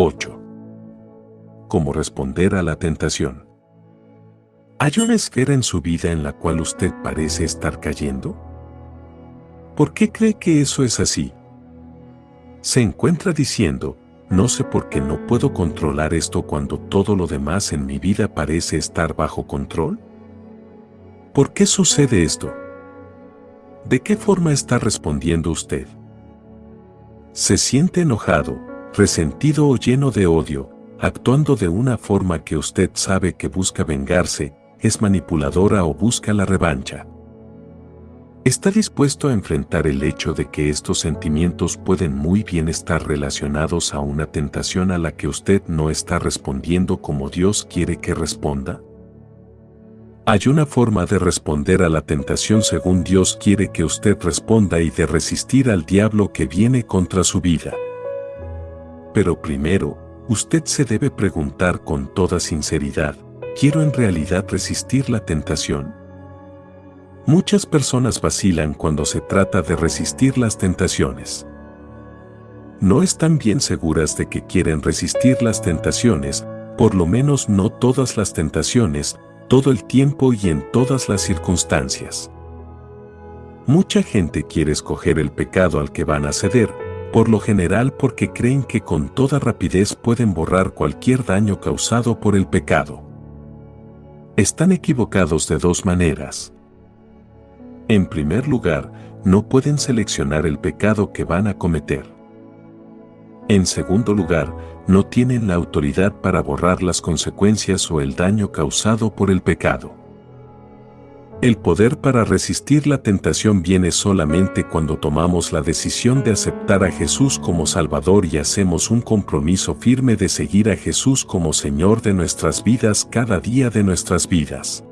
8. ¿Cómo responder a la tentación? ¿Hay una esfera en su vida en la cual usted parece estar cayendo? ¿Por qué cree que eso es así? Se encuentra diciendo, no sé por qué no puedo controlar esto cuando todo lo demás en mi vida parece estar bajo control. ¿Por qué sucede esto? ¿De qué forma está respondiendo usted? ¿Se siente enojado, resentido o lleno de odio, actuando de una forma que usted sabe que busca vengarse, es manipuladora o busca la revancha? ¿Está dispuesto a enfrentar el hecho de que estos sentimientos pueden muy bien estar relacionados a una tentación a la que usted no está respondiendo como Dios quiere que responda? Hay una forma de responder a la tentación según Dios quiere que usted responda y de resistir al diablo que viene contra su vida. Pero primero, usted se debe preguntar con toda sinceridad, ¿quiero en realidad resistir la tentación? Muchas personas vacilan cuando se trata de resistir las tentaciones. No están bien seguras de que quieren resistir las tentaciones, por lo menos no todas las tentaciones, todo el tiempo y en todas las circunstancias. Mucha gente quiere escoger el pecado al que van a ceder, por lo general porque creen que con toda rapidez pueden borrar cualquier daño causado por el pecado. Están equivocados de dos maneras. En primer lugar, no pueden seleccionar el pecado que van a cometer. En segundo lugar, no tienen la autoridad para borrar las consecuencias o el daño causado por el pecado. El poder para resistir la tentación viene solamente cuando tomamos la decisión de aceptar a Jesús como Salvador y hacemos un compromiso firme de seguir a Jesús como Señor de nuestras vidas cada día de nuestras vidas.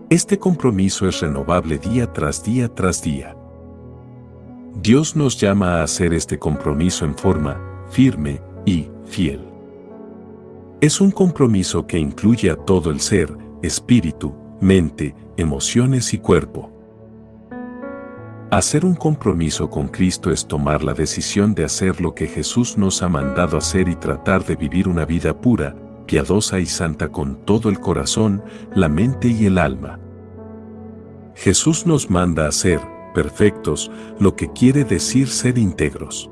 Este compromiso es renovable día tras día tras día. Dios nos llama a hacer este compromiso en forma firme y fiel. Es un compromiso que incluye a todo el ser, espíritu, mente, emociones y cuerpo. Hacer un compromiso con Cristo es tomar la decisión de hacer lo que Jesús nos ha mandado hacer y tratar de vivir una vida pura, piadosa y santa con todo el corazón, la mente y el alma. Jesús nos manda a ser perfectos, lo que quiere decir ser íntegros.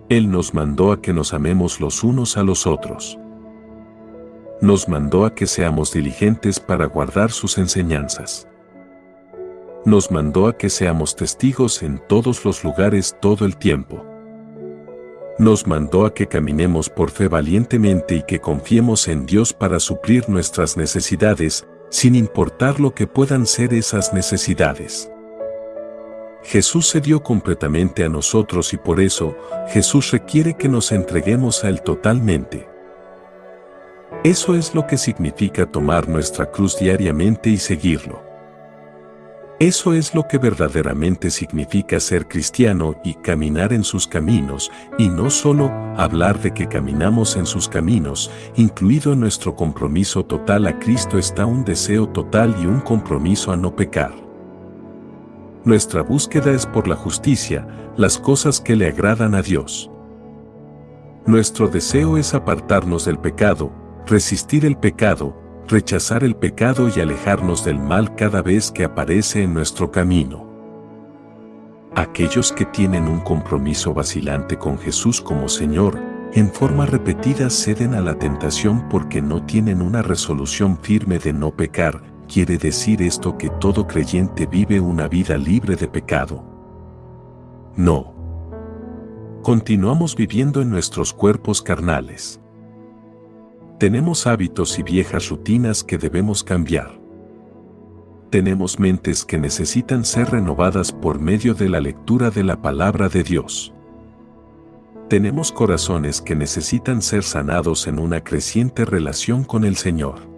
Él nos mandó a que nos amemos los unos a los otros. Nos mandó a que seamos diligentes para guardar sus enseñanzas. Nos mandó a que seamos testigos en todos los lugares todo el tiempo. Nos mandó a que caminemos por fe valientemente y que confiemos en Dios para suplir nuestras necesidades, sin importar lo que puedan ser esas necesidades. Jesús se dio completamente a nosotros y por eso, Jesús requiere que nos entreguemos a Él totalmente. Eso es lo que significa tomar nuestra cruz diariamente y seguirlo. Eso es lo que verdaderamente significa ser cristiano y caminar en sus caminos, y no solo hablar de que caminamos en sus caminos, incluido en nuestro compromiso total a Cristo está un deseo total y un compromiso a no pecar. Nuestra búsqueda es por la justicia, las cosas que le agradan a Dios. Nuestro deseo es apartarnos del pecado, resistir el pecado, rechazar el pecado y alejarnos del mal cada vez que aparece en nuestro camino. Aquellos que tienen un compromiso vacilante con Jesús como Señor, en forma repetida ceden a la tentación porque no tienen una resolución firme de no pecar. ¿Quiere decir esto que todo creyente vive una vida libre de pecado? No. Continuamos viviendo en nuestros cuerpos carnales. Tenemos hábitos y viejas rutinas que debemos cambiar. Tenemos mentes que necesitan ser renovadas por medio de la lectura de la palabra de Dios. Tenemos corazones que necesitan ser sanados en una creciente relación con el Señor.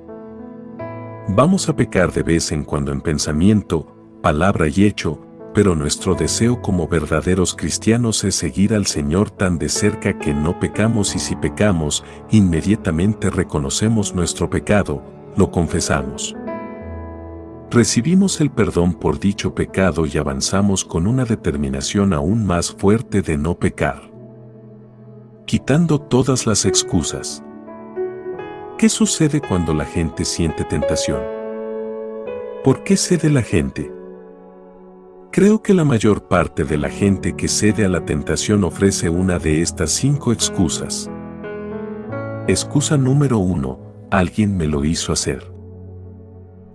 Vamos a pecar de vez en cuando en pensamiento, palabra y hecho, pero nuestro deseo como verdaderos cristianos es seguir al Señor tan de cerca que no pecamos y si pecamos, inmediatamente reconocemos nuestro pecado, lo confesamos. Recibimos el perdón por dicho pecado y avanzamos con una determinación aún más fuerte de no pecar. quitando todas las excusas. ¿Qué sucede cuando la gente siente tentación? ¿Por qué cede la gente? Creo que la mayor parte de la gente que cede a la tentación ofrece una de estas 5 excusas. Excusa número 1, alguien me lo hizo hacer.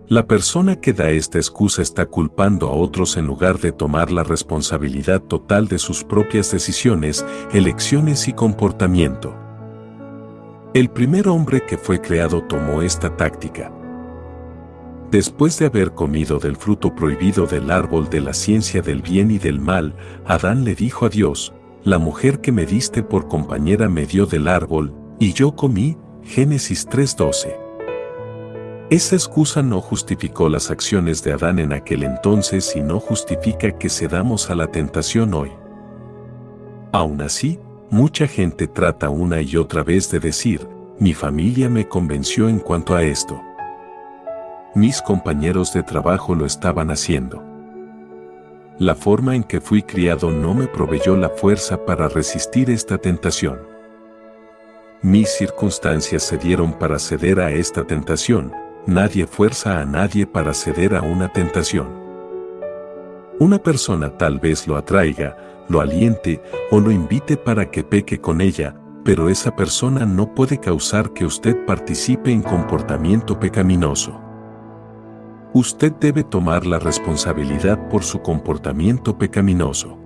La persona que da esta excusa está culpando a otros en lugar de tomar la responsabilidad total de sus propias decisiones, elecciones y comportamiento. El primer hombre que fue creado tomó esta táctica. Después de haber comido del fruto prohibido del árbol de la ciencia del bien y del mal, Adán le dijo a Dios, la mujer que me diste por compañera me dio del árbol, y yo comí, Génesis 3:12. Esa excusa no justificó las acciones de Adán en aquel entonces y no justifica que cedamos a la tentación hoy. Aún así, mucha gente trata una y otra vez de decir, mi familia me convenció en cuanto a esto. Mis compañeros de trabajo lo estaban haciendo. La forma en que fui criado no me proveyó la fuerza para resistir esta tentación. Mis circunstancias se dieron para ceder a esta tentación. Nadie fuerza a nadie para ceder a una tentación. Una persona tal vez lo atraiga, lo aliente o lo invite para que peque con ella, pero esa persona no puede causar que usted participe en comportamiento pecaminoso. Usted debe tomar la responsabilidad por su comportamiento pecaminoso.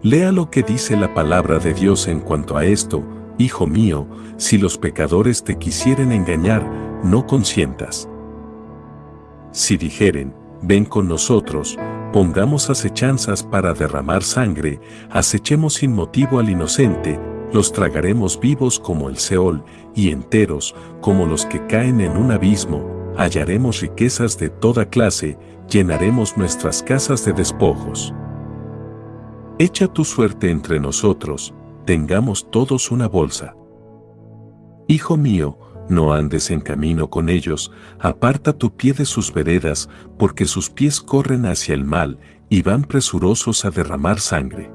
Lea lo que dice la palabra de Dios en cuanto a esto, hijo mío, si los pecadores te quisieren engañar, no consientas. Si dijeren, ven con nosotros, pongamos acechanzas para derramar sangre, acechemos sin motivo al inocente, los tragaremos vivos como el Seol, y enteros, como los que caen en un abismo, hallaremos riquezas de toda clase, llenaremos nuestras casas de despojos. Echa tu suerte entre nosotros, tengamos todos una bolsa. Hijo mío, no andes en camino con ellos, aparta tu pie de sus veredas, porque sus pies corren hacia el mal, y van presurosos a derramar sangre.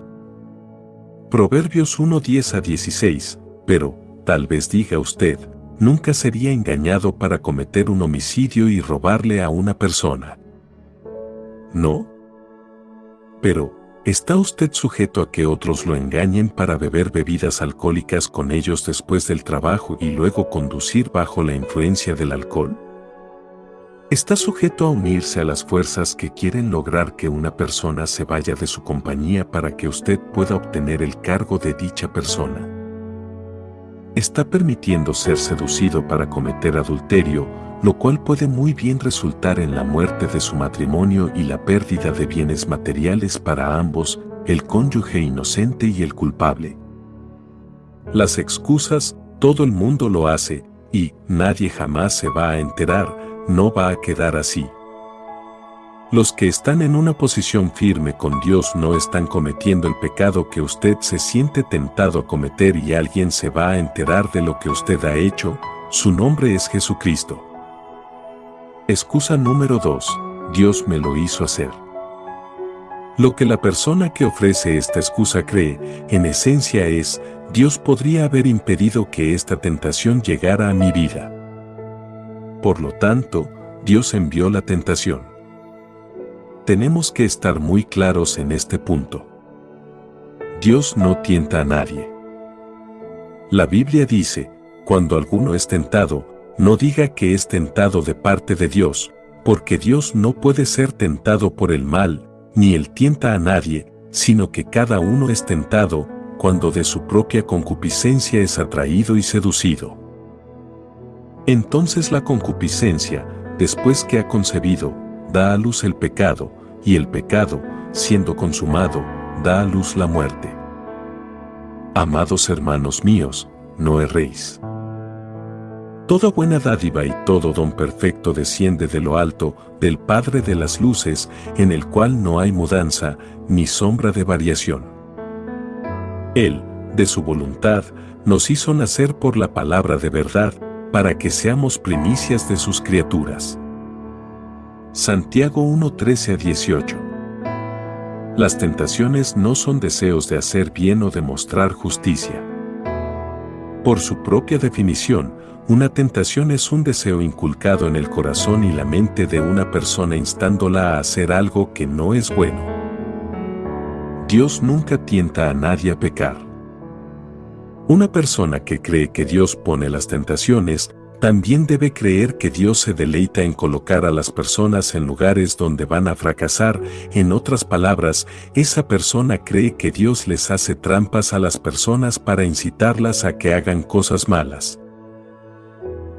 Proverbios 1:10-16, pero, tal vez diga usted, nunca sería engañado para cometer un homicidio y robarle a una persona. ¿No? Pero, ¿está usted sujeto a que otros lo engañen para beber bebidas alcohólicas con ellos después del trabajo y luego conducir bajo la influencia del alcohol? ¿Está sujeto a unirse a las fuerzas que quieren lograr que una persona se vaya de su compañía para que usted pueda obtener el cargo de dicha persona? ¿Está permitiendo ser seducido para cometer adulterio, lo cual puede muy bien resultar en la muerte de su matrimonio y la pérdida de bienes materiales para ambos, el cónyuge inocente y el culpable? Las excusas, todo el mundo lo hace, y nadie jamás se va a enterar, no va a quedar así. Los que están en una posición firme con Dios no están cometiendo el pecado que usted se siente tentado a cometer y alguien se va a enterar de lo que usted ha hecho, su nombre es Jesucristo. Excusa número 2, Dios me lo hizo hacer. Lo que la persona que ofrece esta excusa cree, en esencia es, Dios podría haber impedido que esta tentación llegara a mi vida. Por lo tanto, Dios envió la tentación. Tenemos que estar muy claros en este punto. Dios no tienta a nadie. La Biblia dice, cuando alguno es tentado, no diga que es tentado de parte de Dios, porque Dios no puede ser tentado por el mal, ni él tienta a nadie, sino que cada uno es tentado, cuando de su propia concupiscencia es atraído y seducido. Entonces la concupiscencia, después que ha concebido, da a luz el pecado, y el pecado, siendo consumado, da a luz la muerte. Amados hermanos míos, no erréis. Toda buena dádiva y todo don perfecto desciende de lo alto, del Padre de las luces, en el cual no hay mudanza, ni sombra de variación. Él, de su voluntad, nos hizo nacer por la palabra de verdad, para que seamos primicias de sus criaturas. Santiago 1:13-18. Las tentaciones no son deseos de hacer bien o de mostrar justicia. Por su propia definición, una tentación es un deseo inculcado en el corazón y la mente de una persona instándola a hacer algo que no es bueno. Dios nunca tienta a nadie a pecar. Una persona que cree que Dios pone las tentaciones, también debe creer que Dios se deleita en colocar a las personas en lugares donde van a fracasar. En otras palabras, esa persona cree que Dios les hace trampas a las personas para incitarlas a que hagan cosas malas,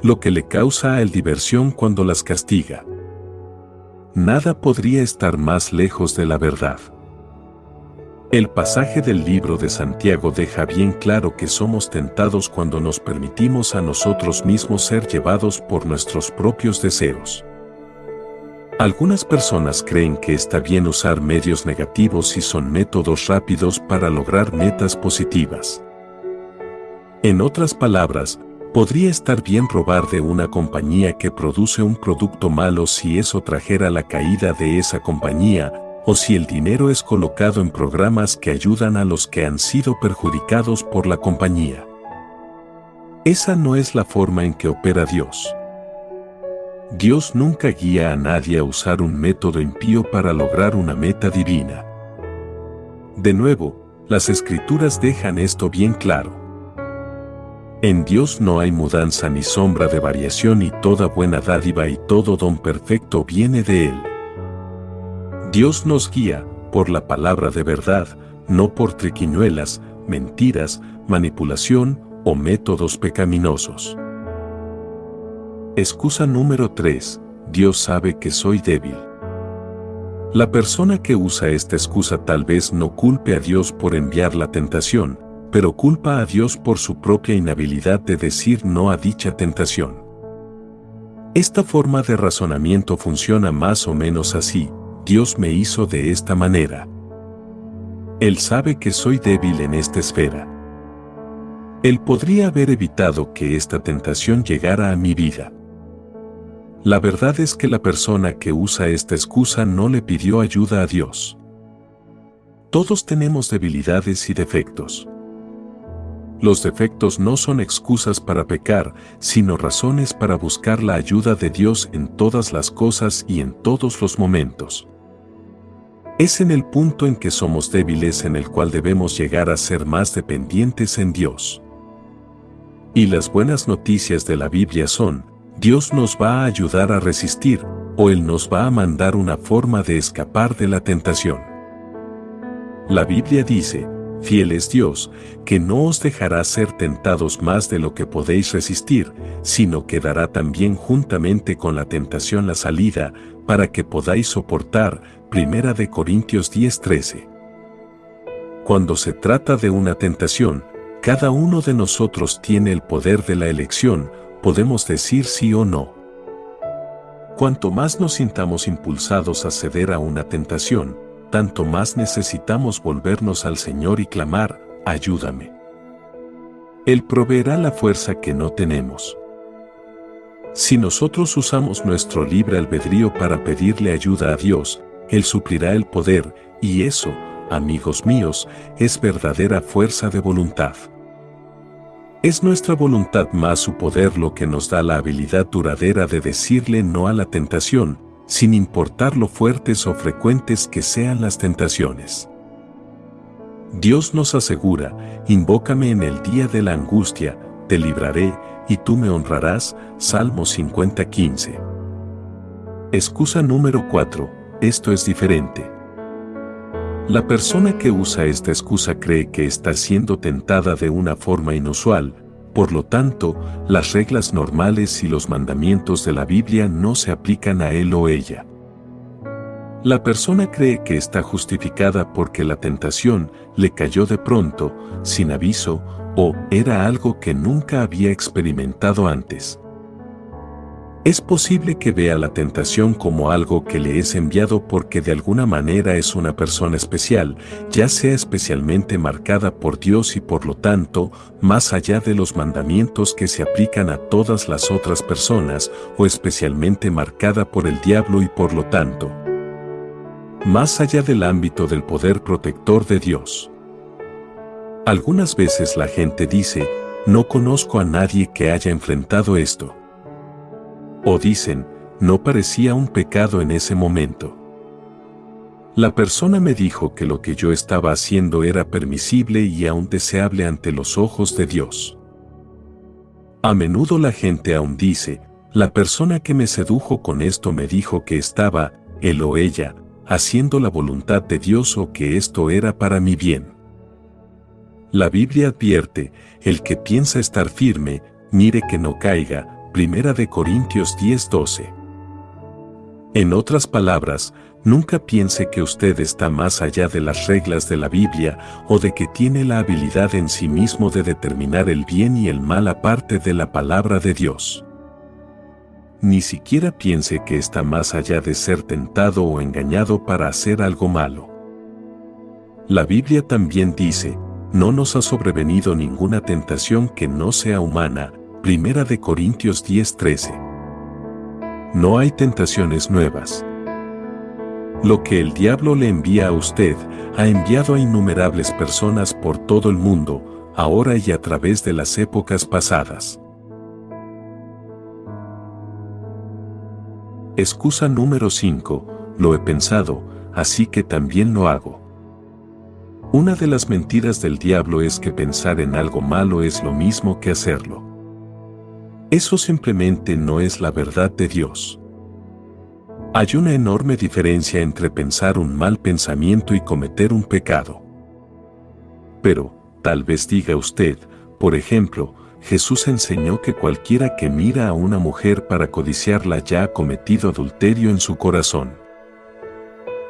lo que le causa a él diversión cuando las castiga. Nada podría estar más lejos de la verdad. El pasaje del libro de Santiago deja bien claro que somos tentados cuando nos permitimos a nosotros mismos ser llevados por nuestros propios deseos. Algunas personas creen que está bien usar medios negativos y son métodos rápidos para lograr metas positivas. En otras palabras, podría estar bien robar de una compañía que produce un producto malo si eso trajera la caída de esa compañía, o si el dinero es colocado en programas que ayudan a los que han sido perjudicados por la compañía. Esa no es la forma en que opera Dios. Dios nunca guía a nadie a usar un método impío para lograr una meta divina. De nuevo, las Escrituras dejan esto bien claro. En Dios no hay mudanza ni sombra de variación y toda buena dádiva y todo don perfecto viene de Él. Dios nos guía por la palabra de verdad, no por triquiñuelas, mentiras, manipulación o métodos pecaminosos. Excusa número 3. Dios sabe que soy débil. La persona que usa esta excusa tal vez no culpe a Dios por enviar la tentación, pero culpa a Dios por su propia inhabilidad de decir no a dicha tentación. Esta forma de razonamiento funciona más o menos así: Dios me hizo de esta manera. Él sabe que soy débil en esta esfera. Él podría haber evitado que esta tentación llegara a mi vida. La verdad es que la persona que usa esta excusa no le pidió ayuda a Dios. Todos tenemos debilidades y defectos. Los defectos no son excusas para pecar, sino razones para buscar la ayuda de Dios en todas las cosas y en todos los momentos. Es en el punto en que somos débiles en el cual debemos llegar a ser más dependientes en Dios. Y las buenas noticias de la Biblia son: Dios nos va a ayudar a resistir, o Él nos va a mandar una forma de escapar de la tentación. La Biblia dice: fiel es Dios, que no os dejará ser tentados más de lo que podéis resistir, sino que dará también juntamente con la tentación la salida, para que podáis soportar. Primera de Corintios 10:13. Cuando se trata de una tentación, cada uno de nosotros tiene el poder de la elección, podemos decir sí o no. Cuanto más nos sintamos impulsados a ceder a una tentación, tanto más necesitamos volvernos al Señor y clamar: ayúdame. Él proveerá la fuerza que no tenemos. Si nosotros usamos nuestro libre albedrío para pedirle ayuda a Dios, Él suplirá el poder, y eso, amigos míos, es verdadera fuerza de voluntad. Es nuestra voluntad más su poder lo que nos da la habilidad duradera de decirle no a la tentación, sin importar lo fuertes o frecuentes que sean las tentaciones. Dios nos asegura: invócame en el día de la angustia, te libraré, y tú me honrarás. Salmo 50:15. Excusa número 4. Esto es diferente. La persona que usa esta excusa cree que está siendo tentada de una forma inusual, por lo tanto, las reglas normales y los mandamientos de la Biblia no se aplican a él o ella. La persona cree que está justificada porque la tentación le cayó de pronto, sin aviso, o era algo que nunca había experimentado antes. Es posible que vea la tentación como algo que le es enviado porque de alguna manera es una persona especial, ya sea especialmente marcada por Dios y por lo tanto, más allá de los mandamientos que se aplican a todas las otras personas, o especialmente marcada por el diablo y por lo tanto, más allá del ámbito del poder protector de Dios. Algunas veces la gente dice: no conozco a nadie que haya enfrentado esto. O dicen, no parecía un pecado en ese momento. La persona me dijo que lo que yo estaba haciendo era permisible y aún deseable ante los ojos de Dios. A menudo la gente aún dice, la persona que me sedujo con esto me dijo que estaba, él o ella, haciendo la voluntad de Dios o que esto era para mi bien. La Biblia advierte, el que piensa estar firme, mire que no caiga, 1 Corintios 10:12. En otras palabras, nunca piense que usted está más allá de las reglas de la Biblia o de que tiene la habilidad en sí mismo de determinar el bien y el mal aparte de la palabra de Dios. Ni siquiera piense que está más allá de ser tentado o engañado para hacer algo malo. La Biblia también dice, no nos ha sobrevenido ninguna tentación que no sea humana, 1 Corintios 10:13. No hay tentaciones nuevas. Lo que el diablo le envía a usted, ha enviado a innumerables personas por todo el mundo, ahora y a través de las épocas pasadas. Excusa número 5, lo he pensado, así que también lo hago. Una de las mentiras del diablo es que pensar en algo malo es lo mismo que hacerlo. Eso simplemente no es la verdad de Dios. Hay una enorme diferencia entre pensar un mal pensamiento y cometer un pecado. Pero, tal vez diga usted, por ejemplo, Jesús enseñó que cualquiera que mira a una mujer para codiciarla ya ha cometido adulterio en su corazón.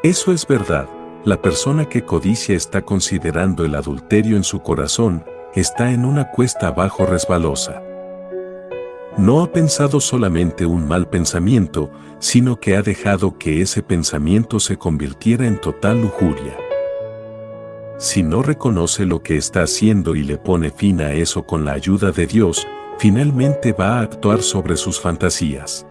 Eso es verdad, la persona que codicia está considerando el adulterio en su corazón, está en una cuesta abajo resbalosa. No ha pensado solamente un mal pensamiento, sino que ha dejado que ese pensamiento se convirtiera en total lujuria. Si no reconoce lo que está haciendo y le pone fin a eso con la ayuda de Dios, finalmente va a actuar sobre sus fantasías.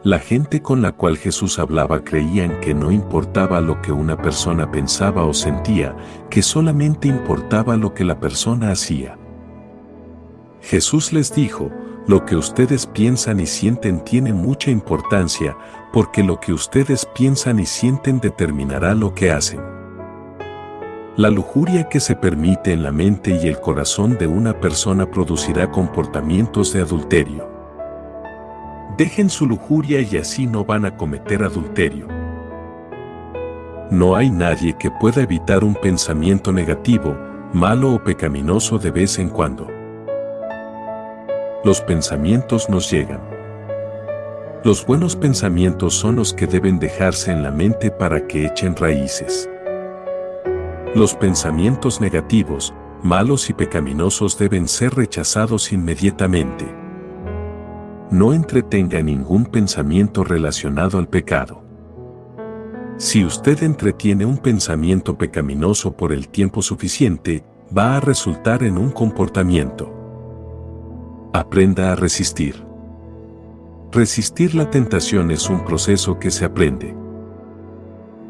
La gente con la cual Jesús hablaba creían que no importaba lo que una persona pensaba o sentía, que solamente importaba lo que la persona hacía. Jesús les dijo, lo que ustedes piensan y sienten tiene mucha importancia, porque lo que ustedes piensan y sienten determinará lo que hacen. La lujuria que se permite en la mente y el corazón de una persona producirá comportamientos de adulterio. Dejen su lujuria y así no van a cometer adulterio. No hay nadie que pueda evitar un pensamiento negativo, malo o pecaminoso de vez en cuando. Los pensamientos nos llegan. Los buenos pensamientos son los que deben dejarse en la mente para que echen raíces. Los pensamientos negativos, malos y pecaminosos deben ser rechazados inmediatamente. No entretenga ningún pensamiento relacionado al pecado. Si usted entretiene un pensamiento pecaminoso por el tiempo suficiente, va a resultar en un comportamiento. Aprenda a resistir. Resistir la tentación es un proceso que se aprende.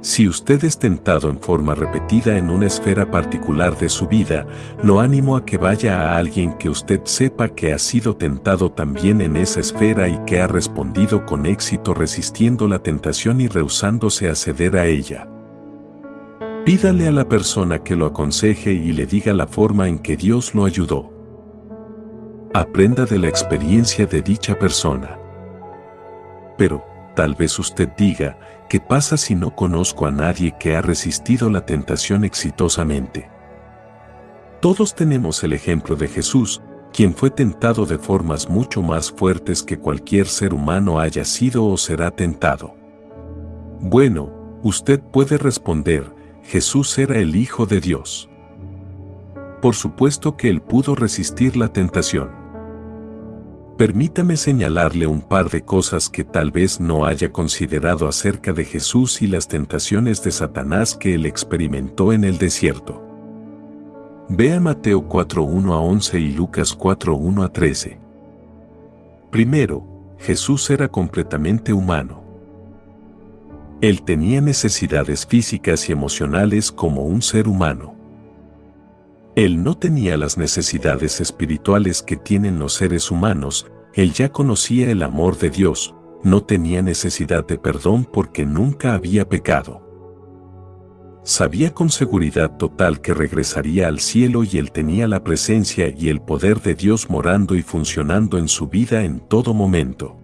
Si usted es tentado en forma repetida en una esfera particular de su vida, lo animo a que vaya a alguien que usted sepa que ha sido tentado también en esa esfera y que ha respondido con éxito resistiendo la tentación y rehusándose a ceder a ella. Pídale a la persona que lo aconseje y le diga la forma en que Dios lo ayudó. Aprenda de la experiencia de dicha persona. Pero, tal vez usted diga, ¿qué pasa si no conozco a nadie que ha resistido la tentación exitosamente? Todos tenemos el ejemplo de Jesús, quien fue tentado de formas mucho más fuertes que cualquier ser humano haya sido o será tentado. Bueno, usted puede responder, Jesús era el Hijo de Dios. Por supuesto que él pudo resistir la tentación. Permítame señalarle un par de cosas que tal vez no haya considerado acerca de Jesús y las tentaciones de Satanás que él experimentó en el desierto. Vea Mateo 4:1-11 y Lucas 4:1-13. Primero, Jesús era completamente humano. Él tenía necesidades físicas y emocionales como un ser humano. Él no tenía las necesidades espirituales que tienen los seres humanos, él ya conocía el amor de Dios, no tenía necesidad de perdón porque nunca había pecado. Sabía con seguridad total que regresaría al cielo y él tenía la presencia y el poder de Dios morando y funcionando en su vida en todo momento.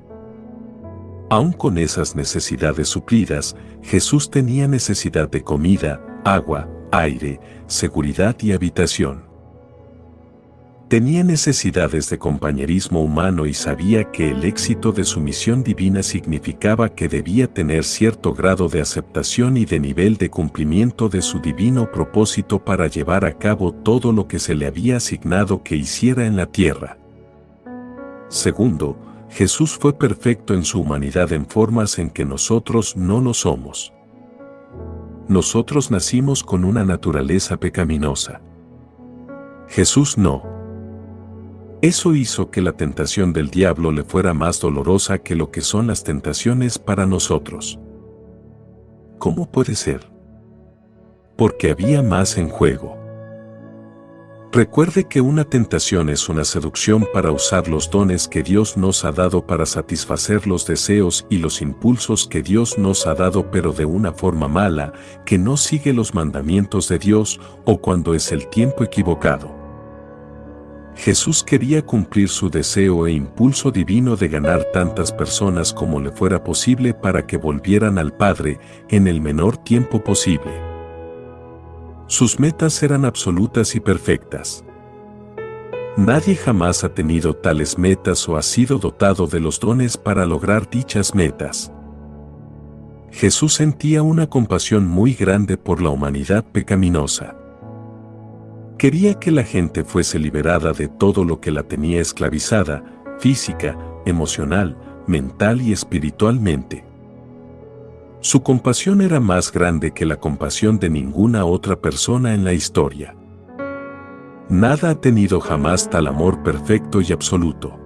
Aun con esas necesidades suplidas, Jesús tenía necesidad de comida, agua, aire, seguridad y habitación. Tenía necesidades de compañerismo humano y sabía que el éxito de su misión divina significaba que debía tener cierto grado de aceptación y de nivel de cumplimiento de su divino propósito para llevar a cabo todo lo que se le había asignado que hiciera en la tierra. Segundo, Jesús fue perfecto en su humanidad en formas en que nosotros no lo somos. Nosotros nacimos con una naturaleza pecaminosa. Jesús no. Eso hizo que la tentación del diablo le fuera más dolorosa que lo que son las tentaciones para nosotros. ¿Cómo puede ser? Porque había más en juego. Recuerde que una tentación es una seducción para usar los dones que Dios nos ha dado para satisfacer los deseos y los impulsos que Dios nos ha dado, pero de una forma mala, que no sigue los mandamientos de Dios o cuando es el tiempo equivocado. Jesús quería cumplir su deseo e impulso divino de ganar tantas personas como le fuera posible para que volvieran al Padre en el menor tiempo posible. Sus metas eran absolutas y perfectas. Nadie jamás ha tenido tales metas o ha sido dotado de los dones para lograr dichas metas. Jesús sentía una compasión muy grande por la humanidad pecaminosa. Quería que la gente fuese liberada de todo lo que la tenía esclavizada, física, emocional, mental y espiritualmente. Su compasión era más grande que la compasión de ninguna otra persona en la historia. Nada ha tenido jamás tal amor perfecto y absoluto.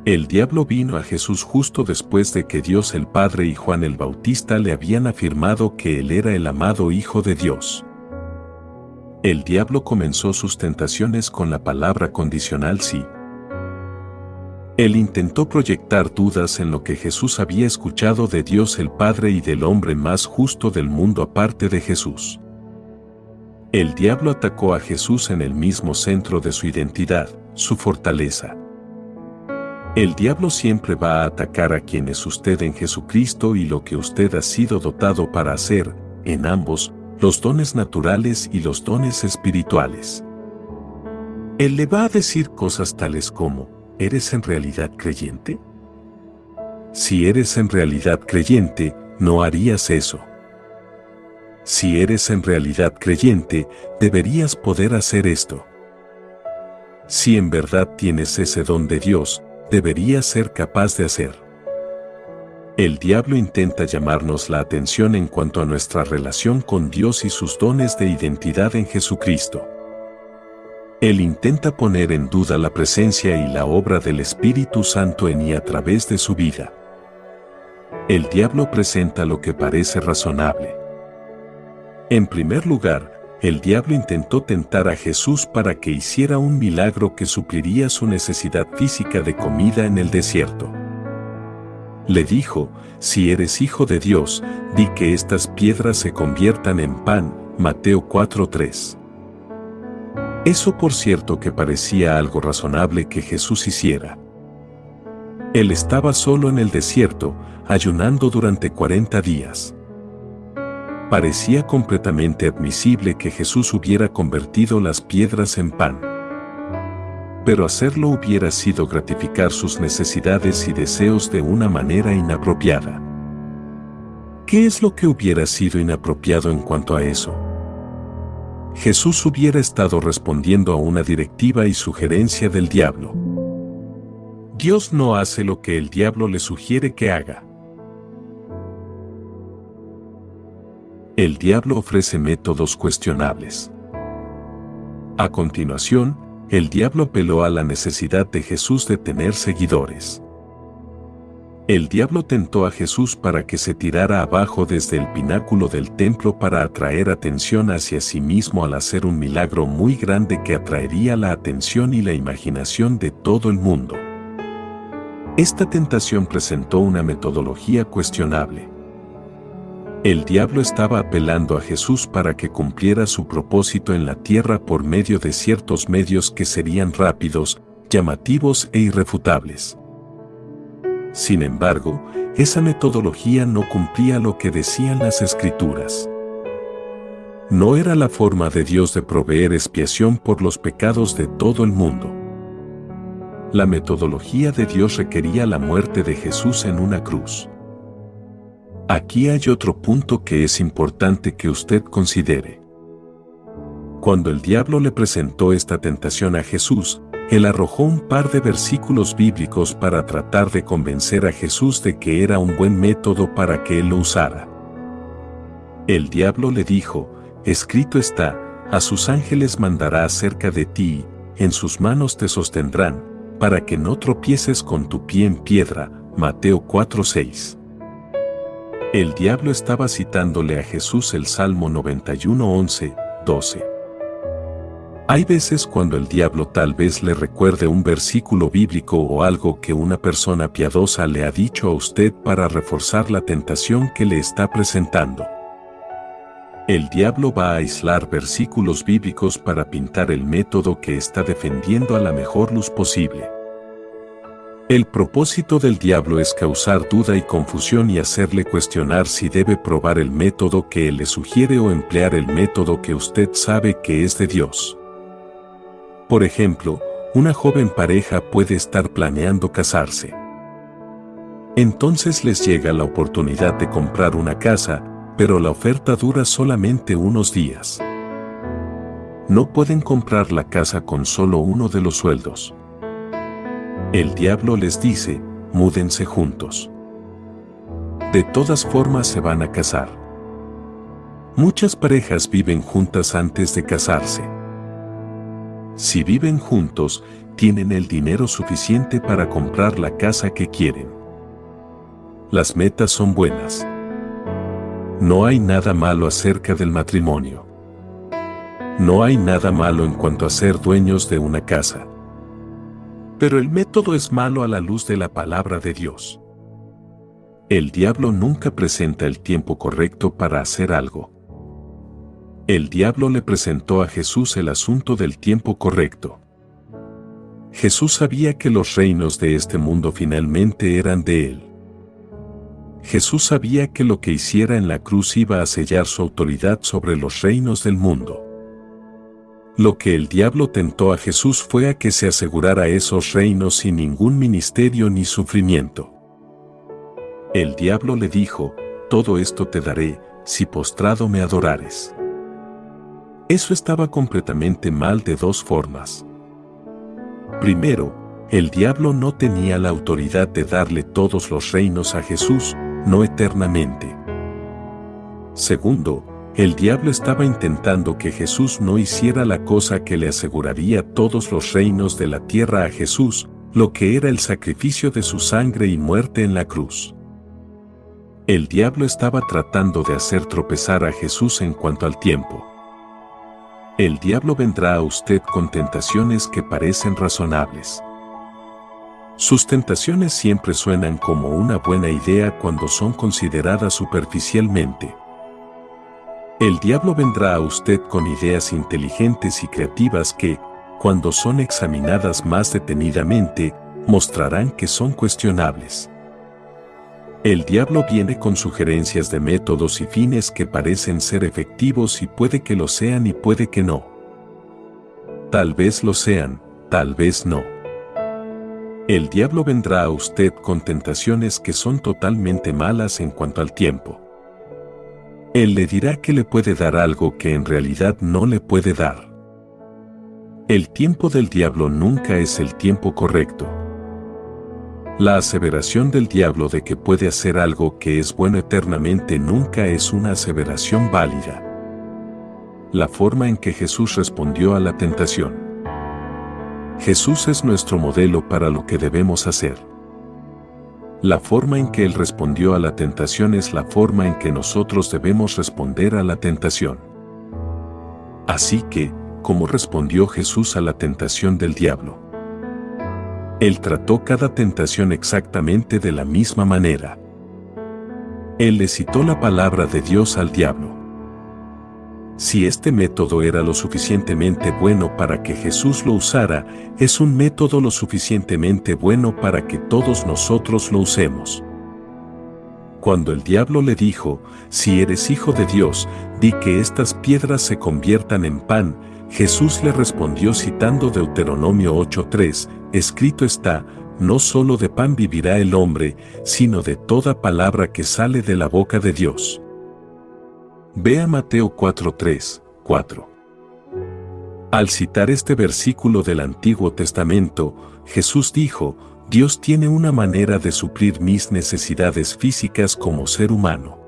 El diablo vino a Jesús justo después de que Dios el Padre y Juan el Bautista le habían afirmado que él era el amado Hijo de Dios. El diablo comenzó sus tentaciones con la palabra condicional sí. Él intentó proyectar dudas en lo que Jesús había escuchado de Dios el Padre y del hombre más justo del mundo aparte de Jesús. El diablo atacó a Jesús en el mismo centro de su identidad, su fortaleza. El diablo siempre va a atacar a quien es usted en Jesucristo y lo que usted ha sido dotado para hacer, en ambos, los dones naturales y los dones espirituales. Él le va a decir cosas tales como, ¿eres en realidad creyente? Si eres en realidad creyente, no harías eso. Si eres en realidad creyente, deberías poder hacer esto. Si en verdad tienes ese don de Dios, deberías ser capaz de hacer. El diablo intenta llamarnos la atención en cuanto a nuestra relación con Dios y sus dones de identidad en Jesucristo. Él intenta poner en duda la presencia y la obra del Espíritu Santo en y a través de su vida. El diablo presenta lo que parece razonable. En primer lugar, el diablo intentó tentar a Jesús para que hiciera un milagro que supliría su necesidad física de comida en el desierto. Le dijo, si eres hijo de Dios, di que estas piedras se conviertan en pan, Mateo 4:3. Eso por cierto que parecía algo razonable que Jesús hiciera. Él estaba solo en el desierto, ayunando durante 40 días. Parecía completamente admisible que Jesús hubiera convertido las piedras en pan. Pero hacerlo hubiera sido gratificar sus necesidades y deseos de una manera inapropiada. ¿Qué es lo que hubiera sido inapropiado en cuanto a eso? Jesús hubiera estado respondiendo a una directiva y sugerencia del diablo. Dios no hace lo que el diablo le sugiere que haga. El diablo ofrece métodos cuestionables. A continuación, el diablo apeló a la necesidad de Jesús de tener seguidores. El diablo tentó a Jesús para que se tirara abajo desde el pináculo del templo para atraer atención hacia sí mismo al hacer un milagro muy grande que atraería la atención y la imaginación de todo el mundo. Esta tentación presentó una metodología cuestionable. El diablo estaba apelando a Jesús para que cumpliera su propósito en la tierra por medio de ciertos medios que serían rápidos, llamativos e irrefutables. Sin embargo, esa metodología no cumplía lo que decían las Escrituras. No era la forma de Dios de proveer expiación por los pecados de todo el mundo. La metodología de Dios requería la muerte de Jesús en una cruz. Aquí hay otro punto que es importante que usted considere. Cuando el diablo le presentó esta tentación a Jesús, él arrojó un par de versículos bíblicos para tratar de convencer a Jesús de que era un buen método para que él lo usara. El diablo le dijo, escrito está, a sus ángeles mandará acerca de ti, en sus manos te sostendrán, para que no tropieces con tu pie en piedra. Mateo 4:6. El diablo estaba citándole a Jesús el Salmo 91:11-12. Hay veces cuando el diablo tal vez le recuerde un versículo bíblico o algo que una persona piadosa le ha dicho a usted para reforzar la tentación que le está presentando. El diablo va a aislar versículos bíblicos para pintar el método que está defendiendo a la mejor luz posible. El propósito del diablo es causar duda y confusión y hacerle cuestionar si debe probar el método que él le sugiere o emplear el método que usted sabe que es de Dios. Por ejemplo, una joven pareja puede estar planeando casarse. Entonces les llega la oportunidad de comprar una casa, pero la oferta dura solamente unos días. No pueden comprar la casa con solo uno de los sueldos. El diablo les dice, múdense juntos. De todas formas se van a casar. Muchas parejas viven juntas antes de casarse. Si viven juntos, tienen el dinero suficiente para comprar la casa que quieren. Las metas son buenas. No hay nada malo acerca del matrimonio. No hay nada malo en cuanto a ser dueños de una casa. Pero el método es malo a la luz de la palabra de Dios. El diablo nunca presenta el tiempo correcto para hacer algo. El diablo le presentó a Jesús el asunto del tiempo correcto. Jesús sabía que los reinos de este mundo finalmente eran de él. Jesús sabía que lo que hiciera en la cruz iba a sellar su autoridad sobre los reinos del mundo. Lo que el diablo tentó a Jesús fue a que se asegurara esos reinos sin ningún ministerio ni sufrimiento. El diablo le dijo, todo esto te daré, si postrado me adorares. Eso estaba completamente mal de dos formas. Primero, el diablo no tenía la autoridad de darle todos los reinos a Jesús, no eternamente. Segundo, el diablo estaba intentando que Jesús no hiciera la cosa que le aseguraría todos los reinos de la tierra a Jesús, lo que era el sacrificio de su sangre y muerte en la cruz. El diablo estaba tratando de hacer tropezar a Jesús en cuanto al tiempo. El diablo vendrá a usted con tentaciones que parecen razonables. Sus tentaciones siempre suenan como una buena idea cuando son consideradas superficialmente. El diablo vendrá a usted con ideas inteligentes y creativas que, cuando son examinadas más detenidamente, mostrarán que son cuestionables. El diablo viene con sugerencias de métodos y fines que parecen ser efectivos y puede que lo sean y puede que no. Tal vez lo sean, tal vez no. El diablo vendrá a usted con tentaciones que son totalmente malas en cuanto al tiempo. Él le dirá que le puede dar algo que en realidad no le puede dar. El tiempo del diablo nunca es el tiempo correcto. La aseveración del diablo de que puede hacer algo que es bueno eternamente nunca es una aseveración válida. La forma en que Jesús respondió a la tentación. Jesús es nuestro modelo para lo que debemos hacer. La forma en que Él respondió a la tentación es la forma en que nosotros debemos responder a la tentación. Así que, ¿cómo respondió Jesús a la tentación del diablo? Él trató cada tentación exactamente de la misma manera. Él le citó la palabra de Dios al diablo. Si este método era lo suficientemente bueno para que Jesús lo usara, es un método lo suficientemente bueno para que todos nosotros lo usemos. Cuando el diablo le dijo, si eres hijo de Dios, di que estas piedras se conviertan en pan, Jesús le respondió citando Deuteronomio 8:3, escrito está, no solo de pan vivirá el hombre, sino de toda palabra que sale de la boca de Dios. Vea Mateo 4:3, 4. Al citar este versículo del Antiguo Testamento, Jesús dijo, Dios tiene una manera de suplir mis necesidades físicas como ser humano.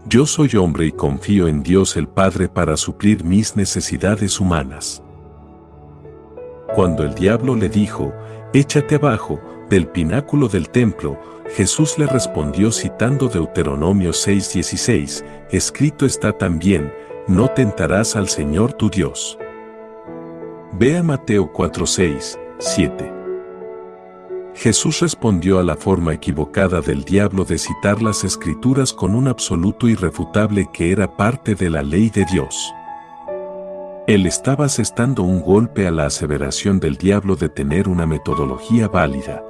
Yo soy hombre y confío en Dios el Padre para suplir mis necesidades humanas. Cuando el diablo le dijo, échate abajo, del pináculo del templo, Jesús le respondió citando Deuteronomio 6:16, escrito está también, no tentarás al Señor tu Dios. Vea Mateo 4:6, 7. Jesús respondió a la forma equivocada del diablo de citar las Escrituras con un absoluto irrefutable que era parte de la ley de Dios. Él estaba asestando un golpe a la aseveración del diablo de tener una metodología válida.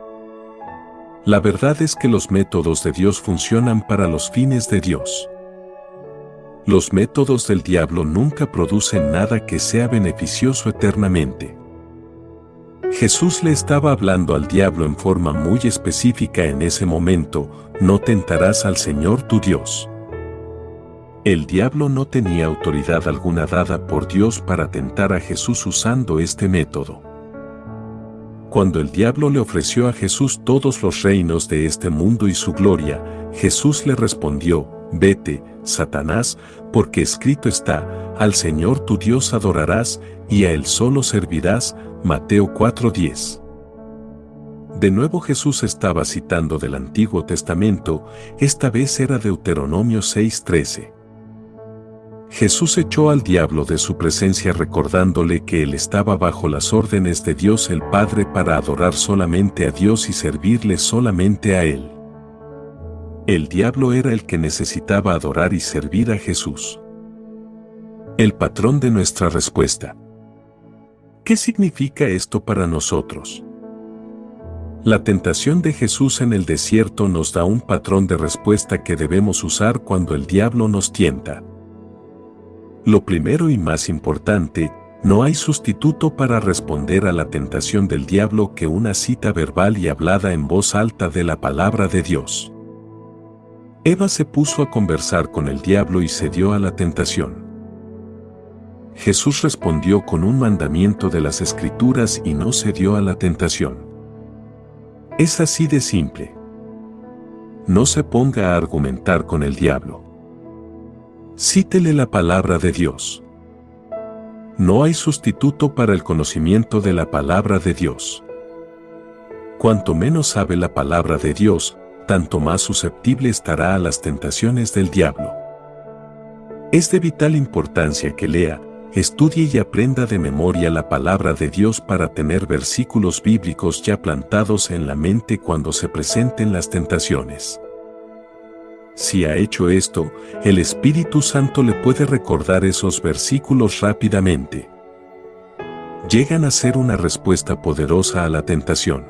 La verdad es que los métodos de Dios funcionan para los fines de Dios. Los métodos del diablo nunca producen nada que sea beneficioso eternamente. Jesús le estaba hablando al diablo en forma muy específica en ese momento, no tentarás al Señor tu Dios. El diablo no tenía autoridad alguna dada por Dios para tentar a Jesús usando este método. Cuando el diablo le ofreció a Jesús todos los reinos de este mundo y su gloria, Jesús le respondió, vete, Satanás, porque escrito está, al Señor tu Dios adorarás, y a Él solo servirás, Mateo 4:10. De nuevo Jesús estaba citando del Antiguo Testamento, esta vez era Deuteronomio 6:13. Jesús echó al diablo de su presencia recordándole que él estaba bajo las órdenes de Dios el Padre para adorar solamente a Dios y servirle solamente a Él. El diablo era el que necesitaba adorar y servir a Jesús. El patrón de nuestra respuesta. ¿Qué significa esto para nosotros? La tentación de Jesús en el desierto nos da un patrón de respuesta que debemos usar cuando el diablo nos tienta. Lo primero y más importante, no hay sustituto para responder a la tentación del diablo que una cita verbal y hablada en voz alta de la palabra de Dios. Eva se puso a conversar con el diablo y cedió a la tentación. Jesús respondió con un mandamiento de las Escrituras y no cedió a la tentación. Es así de simple. No se ponga a argumentar con el diablo. Cítele la palabra de Dios. No hay sustituto para el conocimiento de la palabra de Dios. Cuanto menos sabe la palabra de Dios, tanto más susceptible estará a las tentaciones del diablo. Es de vital importancia que lea, estudie y aprenda de memoria la palabra de Dios para tener versículos bíblicos ya plantados en la mente cuando se presenten las tentaciones. Si ha hecho esto, el Espíritu Santo le puede recordar esos versículos rápidamente. Llegan a ser una respuesta poderosa a la tentación.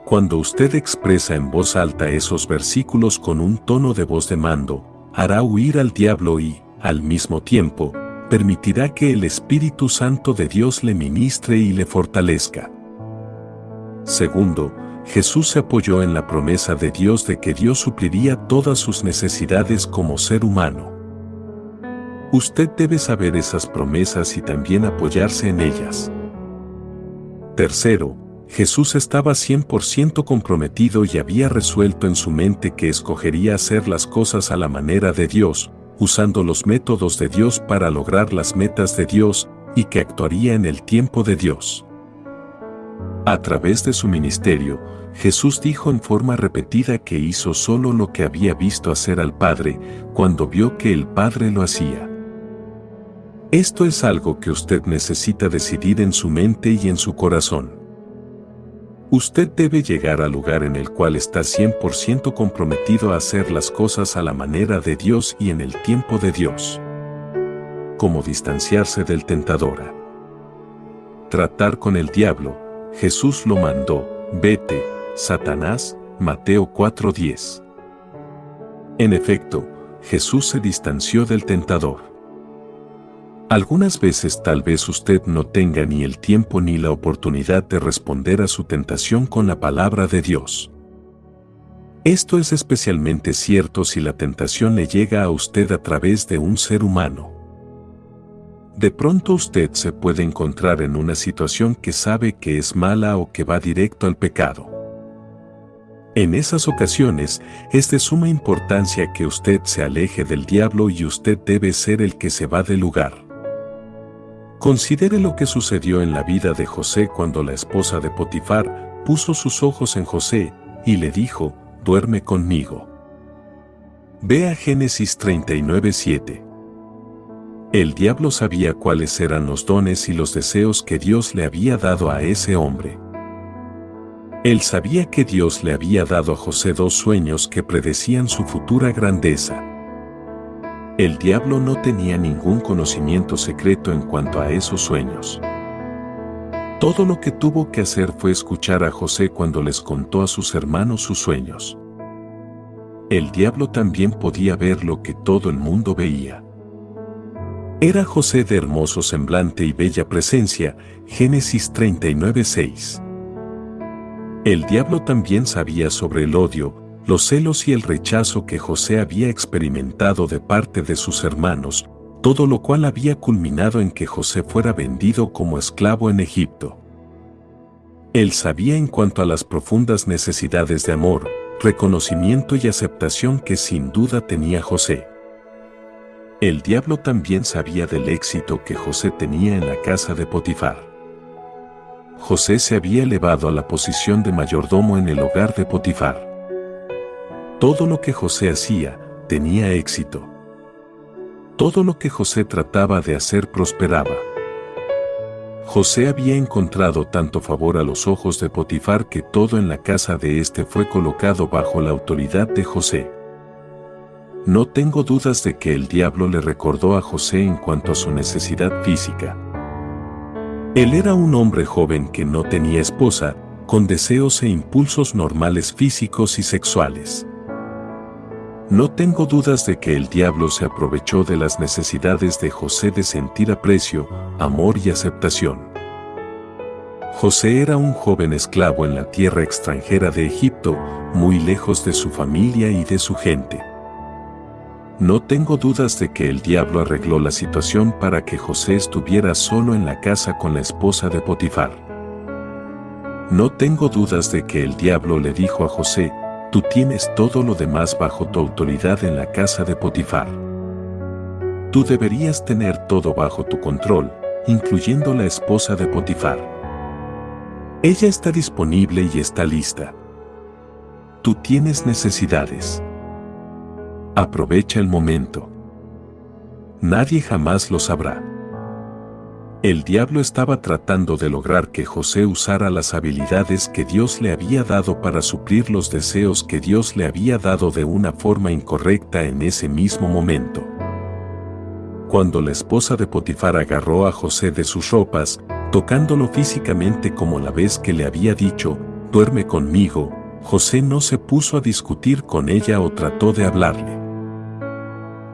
Cuando usted expresa en voz alta esos versículos con un tono de voz de mando, hará huir al diablo y, al mismo tiempo, permitirá que el Espíritu Santo de Dios le ministre y le fortalezca. Segundo, Jesús se apoyó en la promesa de Dios de que Dios supliría todas sus necesidades como ser humano. Usted debe saber esas promesas y también apoyarse en ellas. Tercero, Jesús estaba 100% comprometido y había resuelto en su mente que escogería hacer las cosas a la manera de Dios, usando los métodos de Dios para lograr las metas de Dios, y que actuaría en el tiempo de Dios. A través de su ministerio, Jesús dijo en forma repetida que hizo solo lo que había visto hacer al Padre cuando vio que el Padre lo hacía. Esto es algo que usted necesita decidir en su mente y en su corazón. Usted debe llegar al lugar en el cual está 100% comprometido a hacer las cosas a la manera de Dios y en el tiempo de Dios. Como distanciarse del tentador. Tratar con el diablo. Jesús lo mandó, vete, Satanás, Mateo 4:10. En efecto, Jesús se distanció del tentador. Algunas veces tal vez usted no tenga ni el tiempo ni la oportunidad de responder a su tentación con la palabra de Dios. Esto es especialmente cierto si la tentación le llega a usted a través de un ser humano. De pronto usted se puede encontrar en una situación que sabe que es mala o que va directo al pecado. En esas ocasiones, es de suma importancia que usted se aleje del diablo y usted debe ser el que se va del lugar. Considere lo que sucedió en la vida de José cuando la esposa de Potifar puso sus ojos en José y le dijo, duerme conmigo. Vea Génesis 39:7. El diablo sabía cuáles eran los dones y los deseos que Dios le había dado a ese hombre. Él sabía que Dios le había dado a José 2 sueños que predecían su futura grandeza. El diablo no tenía ningún conocimiento secreto en cuanto a esos sueños. Todo lo que tuvo que hacer fue escuchar a José cuando les contó a sus hermanos sus sueños. El diablo también podía ver lo que todo el mundo veía. Era José de hermoso semblante y bella presencia, Génesis 39:6. El diablo también sabía sobre el odio, los celos y el rechazo que José había experimentado de parte de sus hermanos, todo lo cual había culminado en que José fuera vendido como esclavo en Egipto. Él sabía en cuanto a las profundas necesidades de amor, reconocimiento y aceptación que sin duda tenía José. El diablo también sabía del éxito que José tenía en la casa de Potifar. José se había elevado a la posición de mayordomo en el hogar de Potifar. Todo lo que José hacía tenía éxito. Todo lo que José trataba de hacer prosperaba. José había encontrado tanto favor a los ojos de Potifar que todo en la casa de éste fue colocado bajo la autoridad de José. No tengo dudas de que el diablo le recordó a José en cuanto a su necesidad física. Él era un hombre joven que no tenía esposa, con deseos e impulsos normales físicos y sexuales. No tengo dudas de que el diablo se aprovechó de las necesidades de José de sentir aprecio, amor y aceptación. José era un joven esclavo en la tierra extranjera de Egipto, muy lejos de su familia y de su gente. No tengo dudas de que el diablo arregló la situación para que José estuviera solo en la casa con la esposa de Potifar. No tengo dudas de que el diablo le dijo a José, tú tienes todo lo demás bajo tu autoridad en la casa de Potifar. Tú deberías tener todo bajo tu control, incluyendo la esposa de Potifar. Ella está disponible y está lista. Tú tienes necesidades. Aprovecha el momento. Nadie jamás lo sabrá. El diablo estaba tratando de lograr que José usara las habilidades que Dios le había dado para suplir los deseos que Dios le había dado de una forma incorrecta en ese mismo momento. Cuando la esposa de Potifar agarró a José de sus ropas, tocándolo físicamente como la vez que le había dicho, duerme conmigo, José no se puso a discutir con ella o trató de hablarle.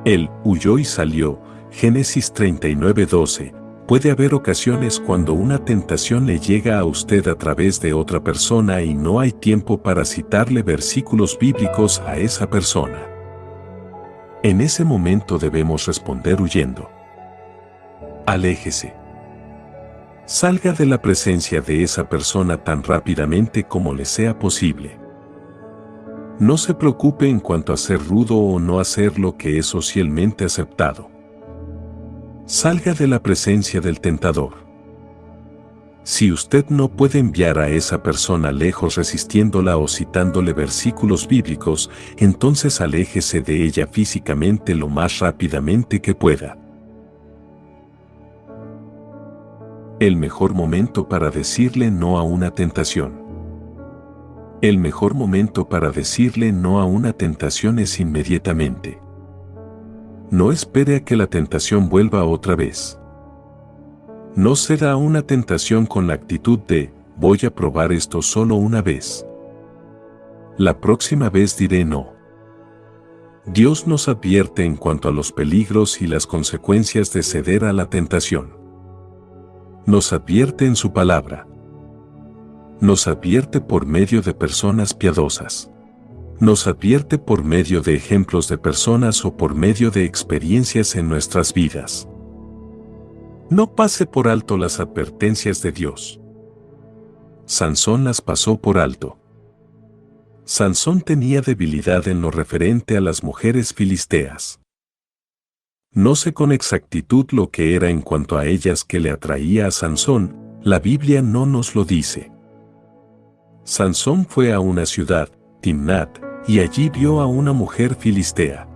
Él huyó y salió, Génesis 39:12. Puede haber ocasiones cuando una tentación le llega a usted a través de otra persona y no hay tiempo para citarle versículos bíblicos a esa persona. En ese momento debemos responder huyendo. Aléjese. Salga de la presencia de esa persona tan rápidamente como le sea posible. No se preocupe en cuanto a ser rudo o no hacer lo que es socialmente aceptado. Salga de la presencia del tentador. Si usted no puede enviar a esa persona lejos resistiéndola o citándole versículos bíblicos, entonces aléjese de ella físicamente lo más rápidamente que pueda. El mejor momento para decirle no a una tentación. El mejor momento para decirle no a una tentación es inmediatamente. No espere a que la tentación vuelva otra vez. No será una tentación con la actitud de, voy a probar esto solo una vez. La próxima vez diré no. Dios nos advierte en cuanto a los peligros y las consecuencias de ceder a la tentación. Nos advierte en su palabra. Nos advierte por medio de personas piadosas. Nos advierte por medio de ejemplos de personas o por medio de experiencias en nuestras vidas. No pase por alto las advertencias de Dios. Sansón las pasó por alto. Sansón tenía debilidad en lo referente a las mujeres filisteas. No sé con exactitud lo que era en cuanto a ellas que le atraía a Sansón, la Biblia no nos lo dice. Sansón fue a una ciudad, Timnat, y allí vio a una mujer filistea.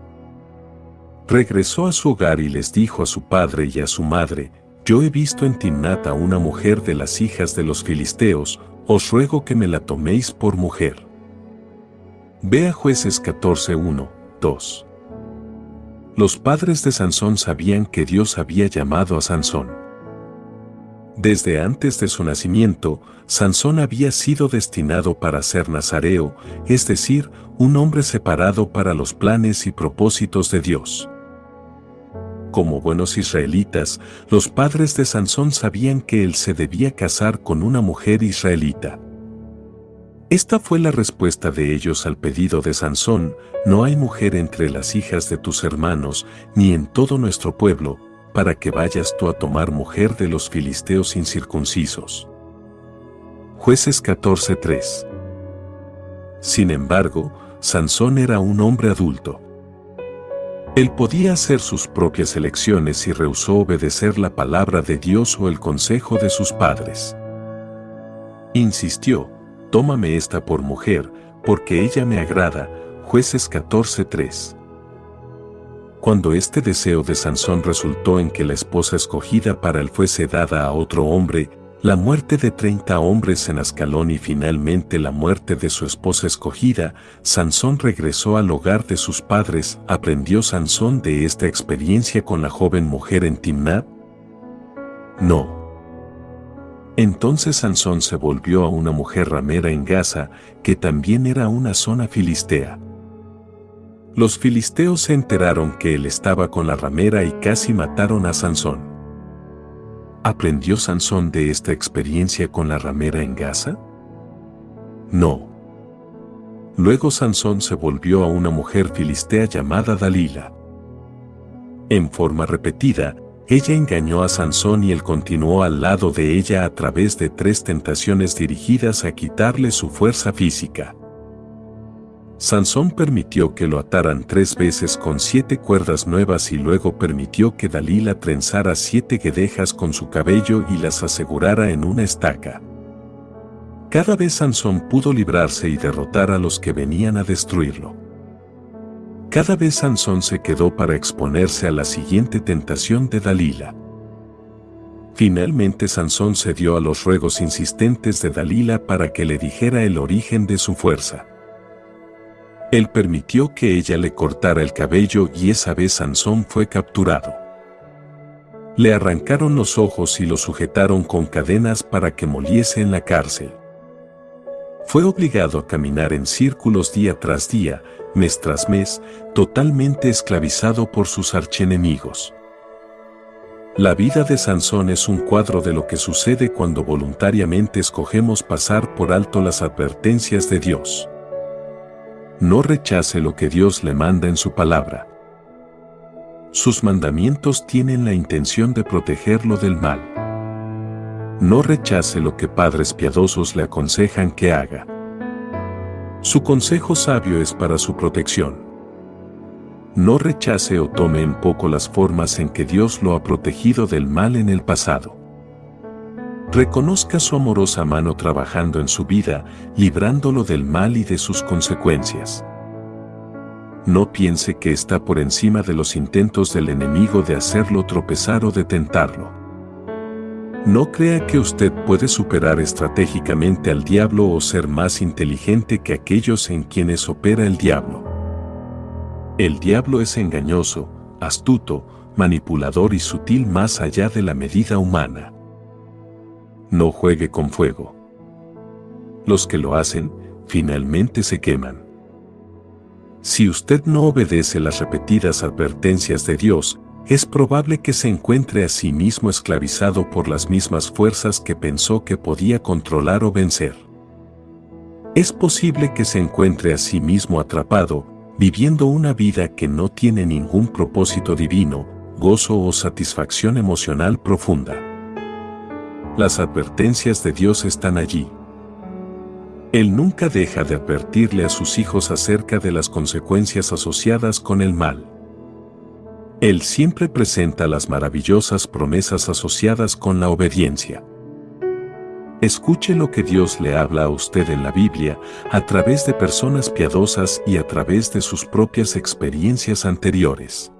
Regresó a su hogar y les dijo a su padre y a su madre, yo he visto en Timnat a una mujer de las hijas de los filisteos, os ruego que me la toméis por mujer. Vea Jueces 14:1, 2. Los padres de Sansón sabían que Dios había llamado a Sansón. Desde antes de su nacimiento, Sansón había sido destinado para ser nazareo, es decir, un hombre separado para los planes y propósitos de Dios. Como buenos israelitas, los padres de Sansón sabían que él se debía casar con una mujer israelita. Esta fue la respuesta de ellos al pedido de Sansón, no hay mujer entre las hijas de tus hermanos, ni en todo nuestro pueblo, para que vayas tú a tomar mujer de los filisteos incircuncisos. Jueces 14:3. Sin embargo, Sansón era un hombre adulto. Él podía hacer sus propias elecciones y rehusó obedecer la palabra de Dios o el consejo de sus padres. Insistió, tómame esta por mujer, porque ella me agrada, Jueces 14:3. Cuando este deseo de Sansón resultó en que la esposa escogida para él fuese dada a otro hombre, la muerte de 30 hombres en Ascalón y finalmente la muerte de su esposa escogida, Sansón regresó al hogar de sus padres. ¿Aprendió Sansón de esta experiencia con la joven mujer en Timnat? No. Entonces Sansón se volvió a una mujer ramera en Gaza, que también era una zona filistea. Los filisteos se enteraron que él estaba con la ramera y casi mataron a Sansón. ¿Aprendió Sansón de esta experiencia con la ramera en Gaza? No. Luego Sansón se volvió a una mujer filistea llamada Dalila. En forma repetida, ella engañó a Sansón y él continuó al lado de ella a través de 3 tentaciones dirigidas a quitarle su fuerza física. Sansón permitió que lo ataran 3 veces con 7 cuerdas nuevas y luego permitió que Dalila trenzara 7 guedejas con su cabello y las asegurara en una estaca. Cada vez Sansón pudo librarse y derrotar a los que venían a destruirlo. Cada vez Sansón se quedó para exponerse a la siguiente tentación de Dalila. Finalmente Sansón cedió a los ruegos insistentes de Dalila para que le dijera el origen de su fuerza. Él permitió que ella le cortara el cabello y esa vez Sansón fue capturado. Le arrancaron los ojos y lo sujetaron con cadenas para que moliese en la cárcel. Fue obligado a caminar en círculos día tras día, mes tras mes, totalmente esclavizado por sus archienemigos. La vida de Sansón es un cuadro de lo que sucede cuando voluntariamente escogemos pasar por alto las advertencias de Dios. No rechace lo que Dios le manda en su palabra. Sus mandamientos tienen la intención de protegerlo del mal. No rechace lo que padres piadosos le aconsejan que haga. Su consejo sabio es para su protección. No rechace o tome en poco las formas en que Dios lo ha protegido del mal en el pasado. Reconozca su amorosa mano trabajando en su vida, librándolo del mal y de sus consecuencias. No piense que está por encima de los intentos del enemigo de hacerlo tropezar o de tentarlo. No crea que usted puede superar estratégicamente al diablo o ser más inteligente que aquellos en quienes opera el diablo. El diablo es engañoso, astuto, manipulador y sutil más allá de la medida humana. No juegue con fuego. Los que lo hacen, finalmente se queman. Si usted no obedece las repetidas advertencias de Dios, es probable que se encuentre a sí mismo esclavizado por las mismas fuerzas que pensó que podía controlar o vencer. Es posible que se encuentre a sí mismo atrapado, viviendo una vida que no tiene ningún propósito divino, gozo o satisfacción emocional profunda. Las advertencias de Dios están allí. Él nunca deja de advertirle a sus hijos acerca de las consecuencias asociadas con el mal. Él siempre presenta las maravillosas promesas asociadas con la obediencia. Escuche lo que Dios le habla a usted en la Biblia, a través de personas piadosas y a través de sus propias experiencias anteriores.